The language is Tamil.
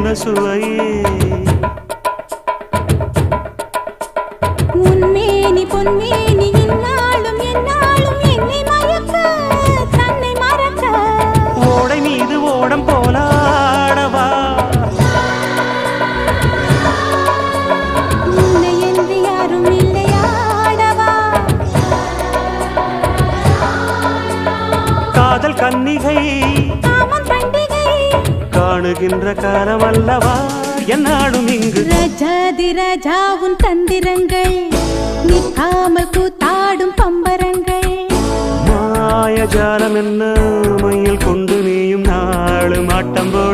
என்ன சுவையே உன்மேனி பொன்மேனி இந்நாளும் எந்நாளும் என்னை மயக்க தன்னை மறக்க ஓடை மீது ஓடம் போலாடவா உன்னை என்று யாரும் இல்லையாடவா காதல் கன்னிகை காமம் பண்டிகை காணுகின்ற காலம் அல்லவா என்னாடும் இங்கு ரஜாதி ராஜாவும் தந்திரங்கள் நிற்காமல் கூத்தாடும் பம்பரங்கள் மாயஜாலம் என்ன மையில் கொண்டு நீயும் நாளும் ஆட்டம் போட